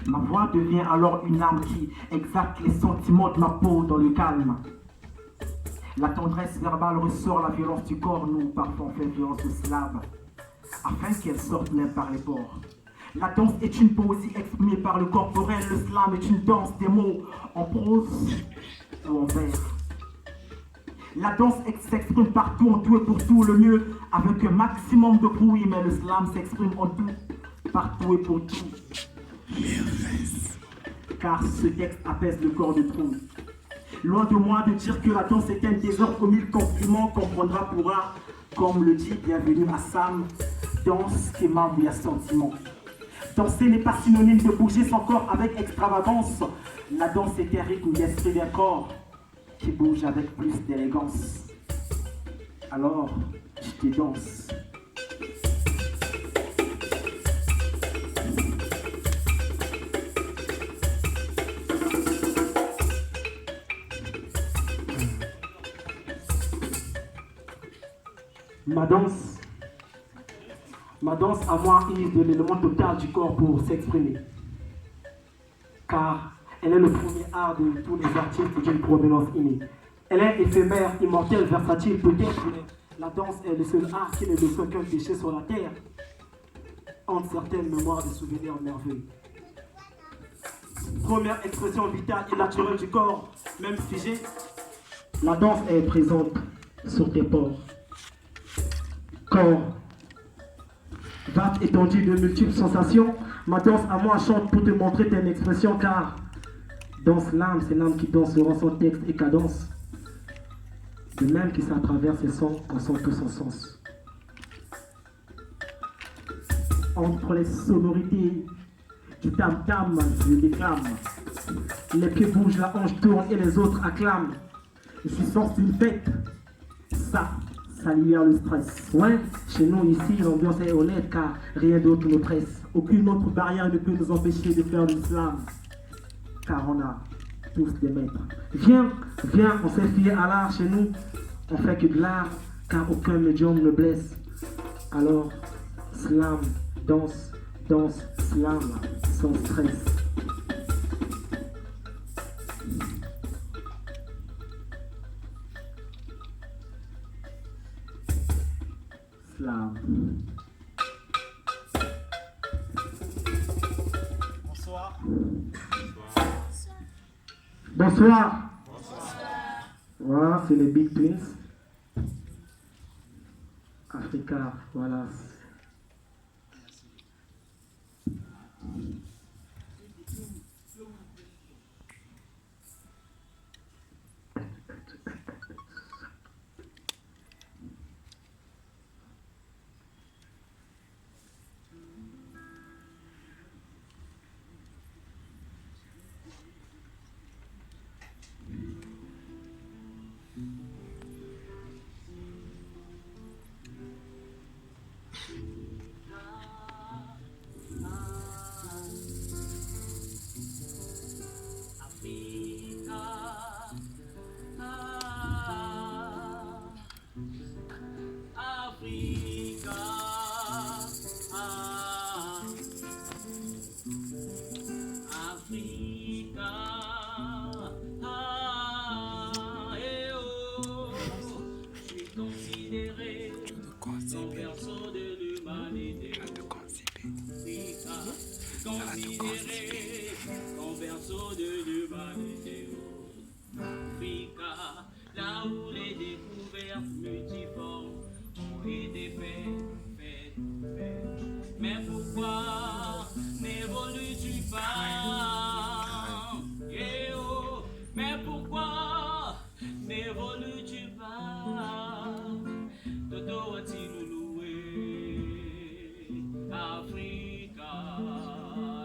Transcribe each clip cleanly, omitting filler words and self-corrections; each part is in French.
Ma voix devient alors une arme qui exacte les sentiments de ma peau dans le calme. La tendresse verbale ressort la violence du corps, nous parfois on fait violence aux syllabes, afin qu'elle sorte même par les pores. La danse est une poésie exprimée par le corporel, le slam est une danse des mots en prose ou en vers. La danse s'exprime partout, en tout et pour tout, le mieux avec un maximum de bruit, mais le slam s'exprime en tout, partout et pour tout. Car ce texte apaise le corps de trou. Loin de moi de dire que la danse est un désordre aux mille compliments, comprendra pourra, comme le dit bienvenue à Sam, danse qui m'envoie sentiment. Danser n'est pas synonyme de bouger son corps avec extravagance. La danse est un rythme d'esprit d'un corps qui bouge avec plus d'élégance. Alors, je te danse. Ma danse à moi use de l'élément total du corps pour s'exprimer. Car elle est le premier art de tous les artistes d'une provenance innée. Elle est éphémère, immortelle, versatile, peut-être, mais la danse est le seul art qui ne laisse aucun péché sur la terre, entre certaines mémoires de souvenirs merveilleux. Première expression vitale et naturelle du corps, même figé, la danse est présente sur tes pores. Corps, vaste étendue de multiples sensations, ma danse à moi chante pour te montrer tes expressions, car danse l'âme, c'est l'âme qui danse selon son texte et cadence. De même que ça traverse ses sons, on sent tout son sens. Entre les sonorités du tam-tam, je déclame. Les pieds bougent, la hanche tourne et les autres acclament. Je suis sorti d'une fête, ça libère le stress. Ouais, chez nous ici, l'ambiance est honnête car rien d'autre ne presse. Aucune autre barrière ne peut nous empêcher de faire du slam. Car on a tous des maîtres. Viens, on s'est fié à l'art chez nous. On fait que de l'art car aucun médium ne blesse. Alors, slam, danse, slam, sans stress. Slam. Bonsoir. Bonsoir. Voilà, c'est les Big Twins. Africa, voilà. Là où les découvertes multiformes ont été faites. Mais pourquoi n'évolues-tu pas? Yeah, oh. Mais pourquoi n'évolues-tu pas? Toto atilouloué, Africa.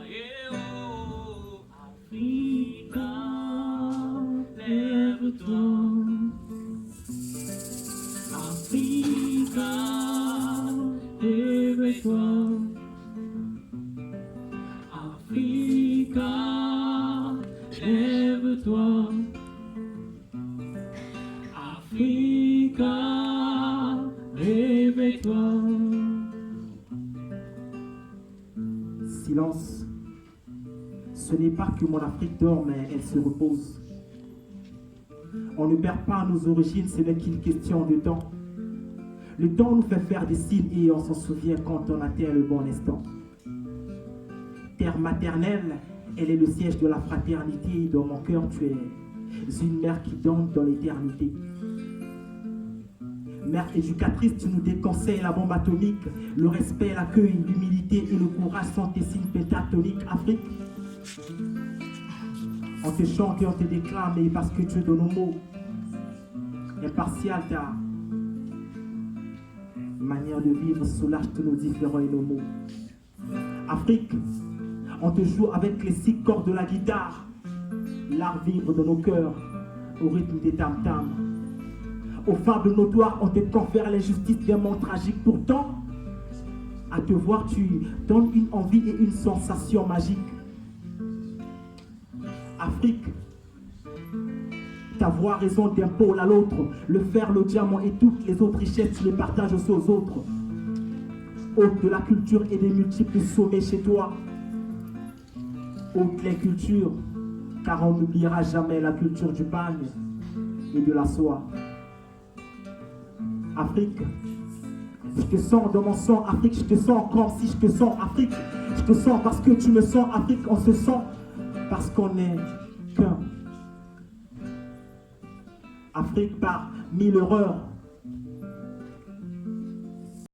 Yeah, oh. Africa, lève-toi. Africa, lève-toi. Africa, lève-toi. Africa, réveille-toi. Silence. Ce n'est pas que mon Afrique dort, mais elle se repose. On ne perd pas nos origines, ce n'est qu'une question de temps. Le temps nous fait faire des signes et on s'en souvient quand on atteint le bon instant. Terre maternelle, elle est le siège de la fraternité. Dans mon cœur, tu es une mère qui donne dans l'éternité. Mère éducatrice, tu nous déconseilles la bombe atomique. Le respect, l'accueil, l'humilité et le courage sont tes signes pentatoniques. Afrique, on te chante et on te déclame et parce que tu es dans nos mots. Impartial, ta manière de vivre soulage tous nos différents et nos mots. Afrique, on te joue avec les 6 cordes de la guitare. L'art vibre dans nos cœurs au rythme des tam-tams. Au phare de nos doigts, on te confère l'injustice d'un monde tragique. Pourtant, à te voir, tu donnes une envie et une sensation magique. Afrique, ta voix résonne d'un pôle à l'autre. Le fer, le diamant et toutes les autres richesses, tu les partages aussi aux autres. Hôte de la culture et des multiples sommets chez toi. Hôte les cultures, car on n'oubliera jamais la culture du bagne et de la soie. Afrique, je te sens dans mon sang, Afrique, je te sens comme si je te sens, Afrique, je te sens parce que tu me sens, Afrique, on se sent parce qu'on est qu'un. Afrique par 1000 erreurs,